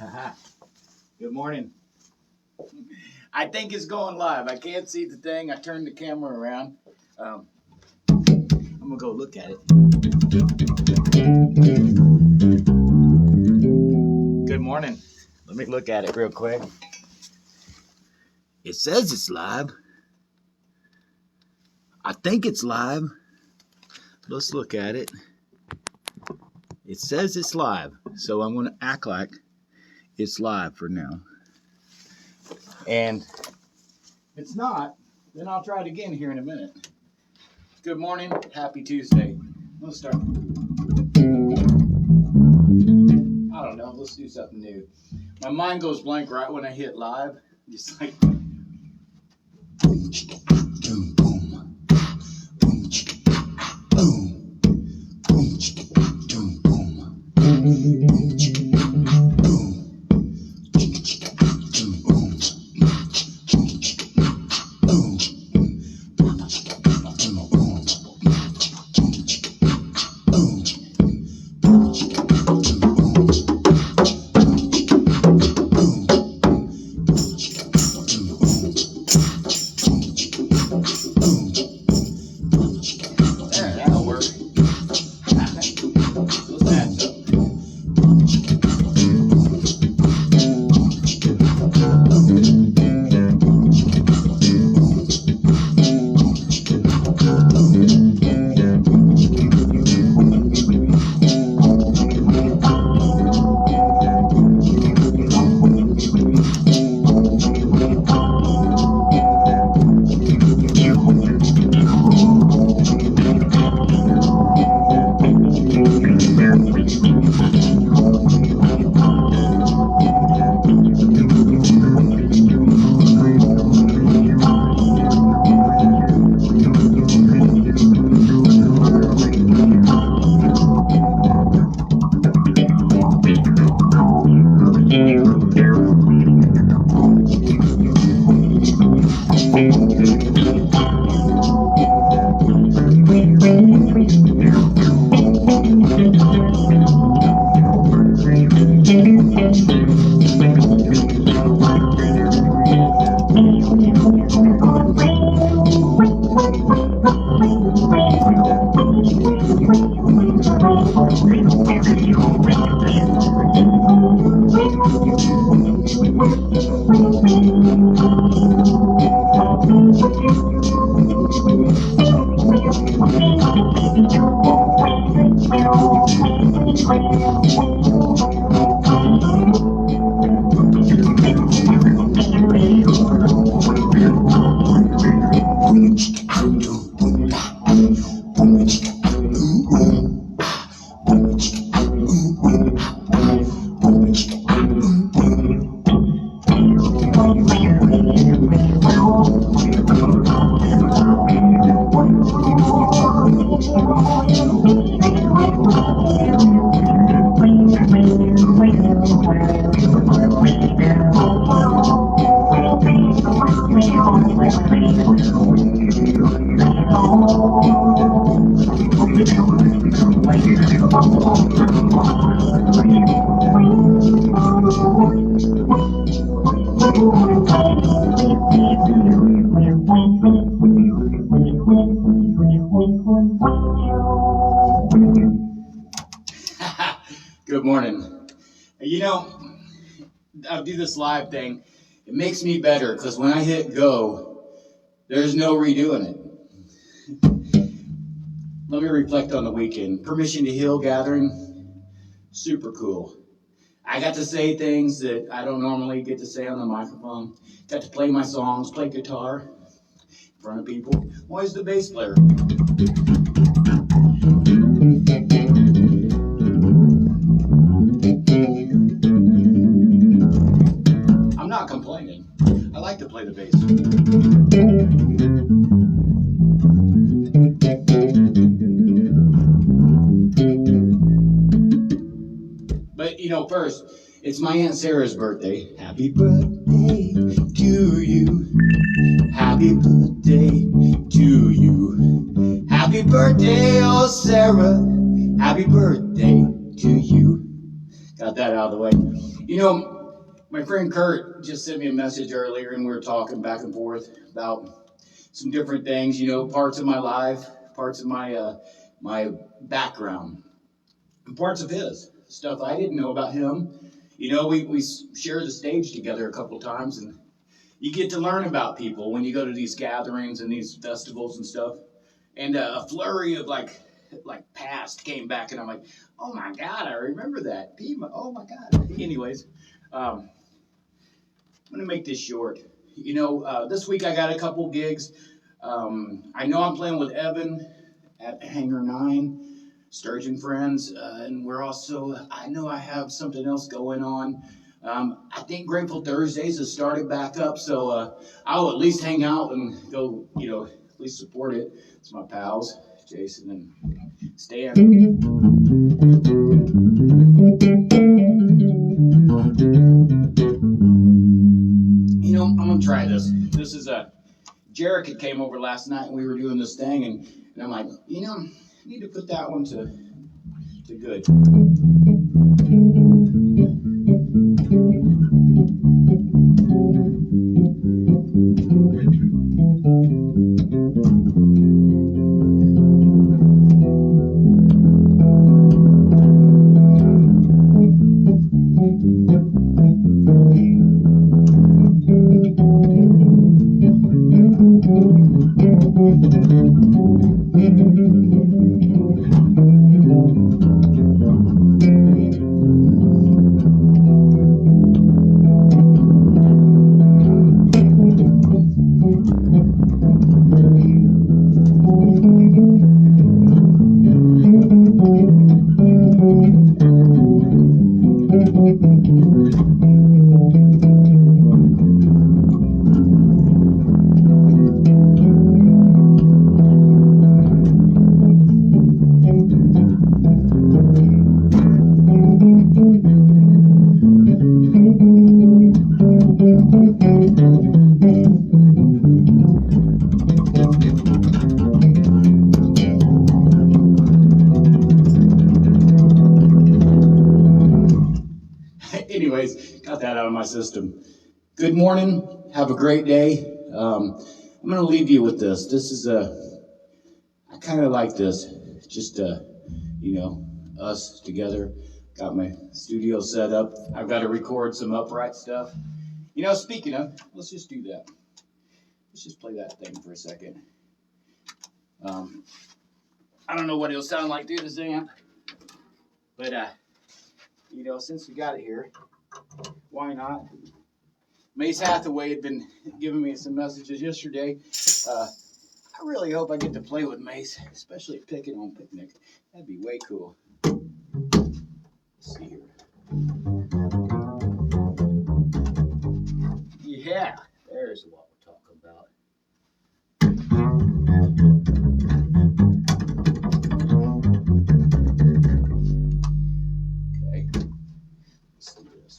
Good morning. I think it's going live. I can't see the thing. I turned the camera around. I'm gonna go look at it. Good morning. Let me look at it real quick. It says it's live. I think it's live. Let's look at it. It says it's live, so I'm gonna act like it's live for now. And if it's not, then I'll try it again here in a minute. Good morning, happy Tuesday. Let's start. I don't know, let's do something new. My mind goes blank right when I hit live. Just like boom, boom, boom, boom, boom, boom, boom, boom, boom. Good morning. You know, I'll do this live thing. It makes me better because when I hit go, there's no redoing it. Let me reflect on the weekend. Permission to Heal gathering, super cool. I got to say things that I don't normally get to say on the microphone. Got to play my songs, play guitar in front of people. Always the bass player. I'm not complaining. I like to play the bass. But you know, first, it's my Aunt Sarah's birthday. Happy birthday to you. Happy birthday to you. Happy birthday, oh Sarah. Happy birthday to you. Got that out of the way. My friend Kurt just sent me a message earlier, and we were talking back and forth about some different things. Parts of my life, parts of my background, and parts of his stuff I didn't know about him. We shared the stage together a couple times, and you get to learn about people when you go to these gatherings and these festivals and stuff. And a flurry of like past came back, and I'm like, oh my God, I remember that. Oh my God. Anyways, I'm gonna make this short. This week I got a couple gigs. I know I'm playing with Evan at Hangar 9, Sturgeon Friends, and I know I have something else going on. I think Grateful Thursdays has started back up, so I'll at least hang out and go, at least support it. It's my pals, Jason and Stan. I'm gonna try this. This is Jarek had came over last night and we were doing this thing, and I'm like, I need to put that one to good. Anyways, got that out of my system. Good morning. Have a great day. I'm going to leave you with this. This is I kind of like this. Just, us together. Got my studio set up. I've got to record some upright stuff. Speaking of, let's just do that. Let's just play that thing for a second. I don't know what it'll sound like through this amp, but since we got it here, why not? Mace Hathaway had been giving me some messages yesterday. I really hope I get to play with Mace, especially picking on picnic. That'd be way cool. Let's see here. Yeah, there's what we're talking about. Okay, let's do this.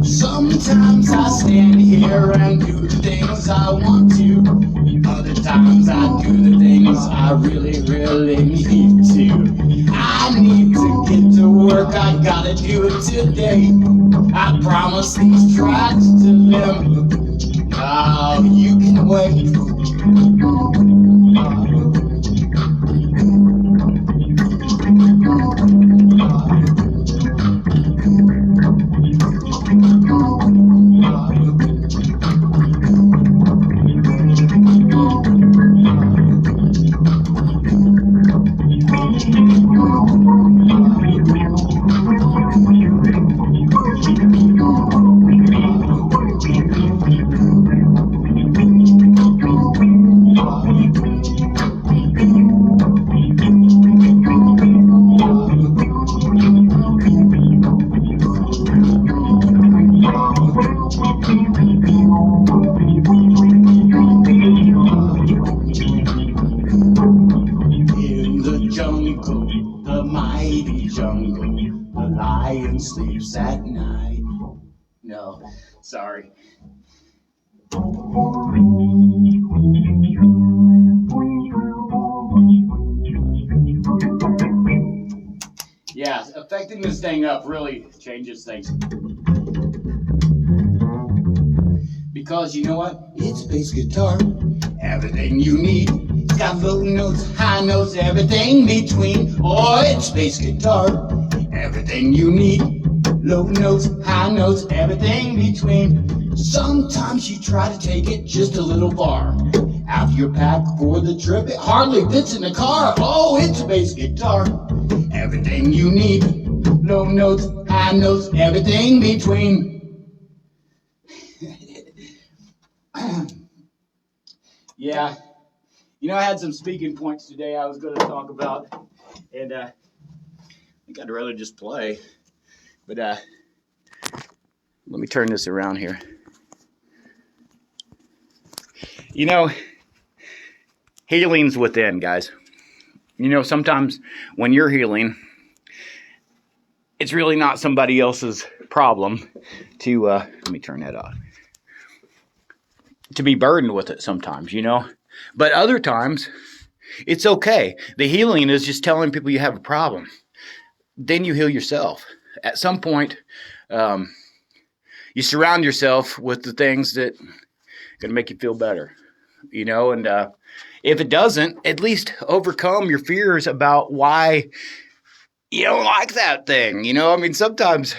Sometimes I stand here and do the things I want to. Other times I do the things I really, really need to. I need to get to work, I gotta do it today. I promise these tracks to them. Oh, you can wait. mighty jungle, the lion sleeps at night. No, sorry. Yeah, affecting this thing up really changes things. Because you know what? It's bass guitar, everything you need. It's got low notes, high notes, everything between. Oh, it's bass guitar, everything you need. Low notes, high notes, everything between. Sometimes you try to take it just a little far. Out of your pack for the trip, it hardly fits in the car. Oh, it's a bass guitar, everything you need. Low notes, high notes, everything between. Yeah, you know, I had some speaking points today I was going to talk about, and I think I'd rather just play, but let me turn this around here. You know, healing's within, guys. You know, sometimes when you're healing, it's really not somebody else's problem to, let me turn that off, to be burdened with it sometimes, you know. But other times, it's okay. The healing is just telling people you have a problem. Then you heal yourself. At some point, you surround yourself with the things that are going to make you feel better, you know. And if it doesn't, at least overcome your fears about why you don't like that thing, you know. I mean, sometimes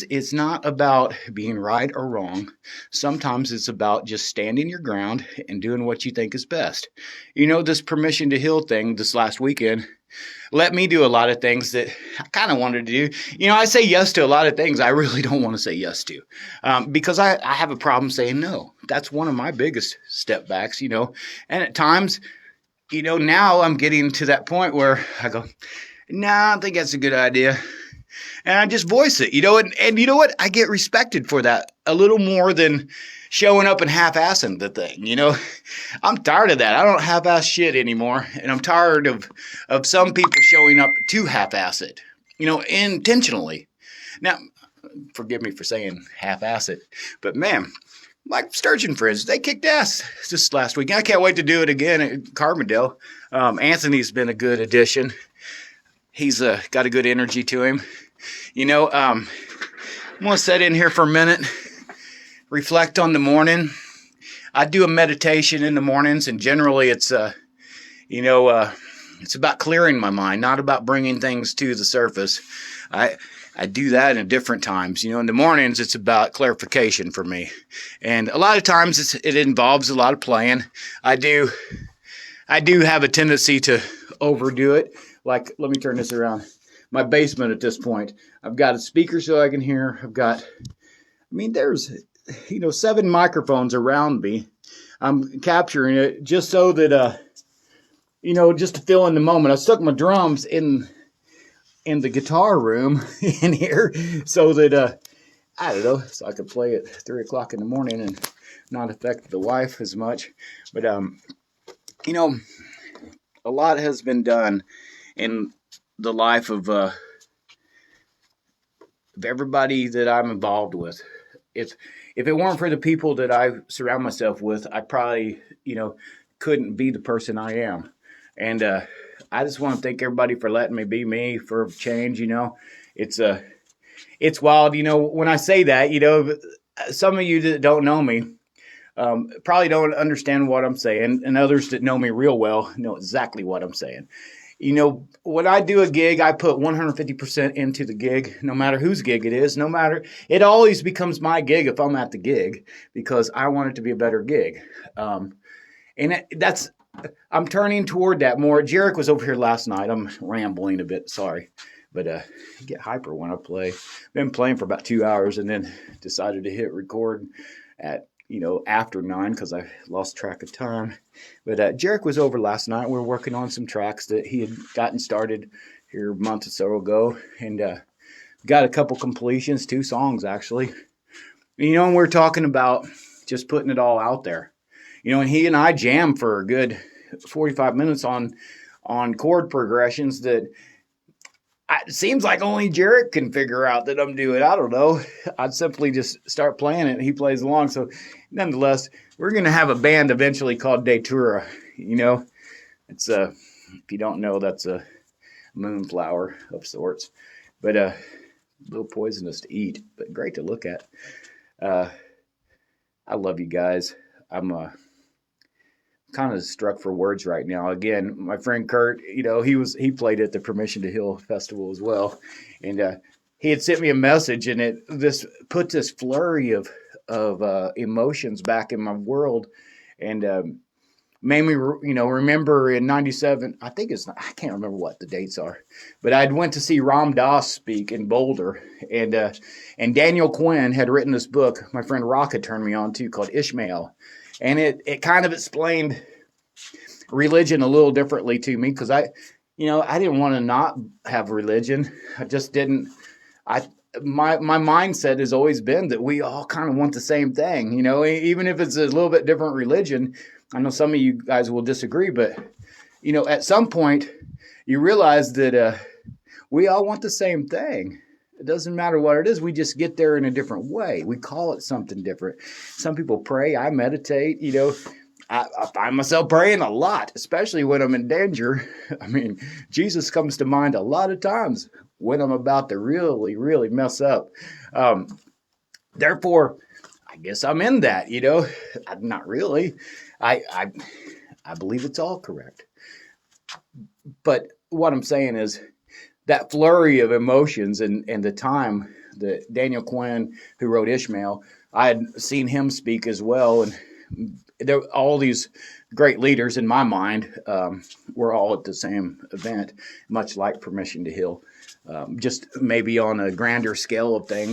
it's not about being right or wrong. Sometimes it's about just standing your ground and doing what you think is best. You know, this permission to heal thing this last weekend let me do a lot of things that I kind of wanted to do. You know, I say yes to a lot of things I really don't want to say yes to because I have a problem saying no. That's one of my biggest step backs, you know. And at times, you know, now I'm getting to that point where I go, nah, I think that's a good idea. And I just voice it, you know, and you know what? I get respected for that a little more than showing up and half-assing the thing, you know. I'm tired of that. I don't half-ass shit anymore, and I'm tired of some people showing up to half-ass it, you know, intentionally. Now, forgive me for saying half-ass it, but man, my Sturgeon friends, they kicked ass this last week. I can't wait to do it again at Carbondale. Anthony's been a good addition. He's got a good energy to him. You know, I'm going to sit in here for a minute, reflect on the morning. I do a meditation in the mornings, and generally it's, it's about clearing my mind, not about bringing things to the surface. I do that in different times. You know, in the mornings, it's about clarification for me. And a lot of times it involves a lot of playing. I do have a tendency to overdo it. Like, let me turn this around. My basement at this point, I've got a speaker so I can hear. There's, 7 microphones around me. I'm capturing it just so that, just to fill in the moment. I stuck my drums in the guitar room in here so that, so I could play at 3 o'clock in the morning and not affect the wife as much. But, a lot has been done in the life of everybody that I'm involved with. If it weren't for the people that I surround myself with, I probably, couldn't be the person I am. And I just want to thank everybody for letting me be me for change. It's wild. When I say that, some of you that don't know me probably don't understand what I'm saying, and others that know me real well know exactly what I'm saying. When I do a gig, I put 150% into the gig, no matter whose gig it is, it always becomes my gig if I'm at the gig, because I want it to be a better gig. I'm turning toward that more. Jarek was over here last night. I'm rambling a bit, sorry. But I get hyper when I play. Been playing for about 2 hours and then decided to hit record at after 9 because I lost track of time. But Jarek was over last night. We were working on some tracks that he had gotten started here a month or so ago, and got a couple completions, 2 songs actually. And we're talking about just putting it all out there. And he and I jammed for a good 45 minutes on chord progressions that It seems like only Jarrett can figure out that I'm doing. I don't know. I'd simply just start playing it and he plays along. So, nonetheless, we're going to have a band eventually called Datura. You know, it's if you don't know, that's a moonflower of sorts, but a little poisonous to eat, but great to look at. Uh, I love you guys. I'm kind of struck for words right now. Again, my friend Kurt, he played at the Permission to Heal festival as well, and he had sent me a message, and it this put this flurry of emotions back in my world, and made me remember in '97. I think I can't remember what the dates are, but I went to see Ram Dass speak in Boulder, and Daniel Quinn had written this book. My friend Rock had turned me on to, called Ishmael, and it kind of explained religion a little differently to me, because I didn't want to not have religion. I just didn't. My mindset has always been that we all kind of want the same thing, even if it's a little bit different religion. I know some of you guys will disagree, but at some point you realize that we all want the same thing. It doesn't matter what it is. We just get there in a different way. We call it something different. Some people pray. I meditate. I find myself praying a lot, especially when I'm in danger. I mean, Jesus comes to mind a lot of times when I'm about to really, really mess up. Therefore, I guess I'm in that, Not really. I believe it's all correct. But what I'm saying is that flurry of emotions and the time that Daniel Quinn, who wrote Ishmael, I had seen him speak as well. And there, all these great leaders in my mind were all at the same event, much like Permission to Heal, just maybe on a grander scale of things.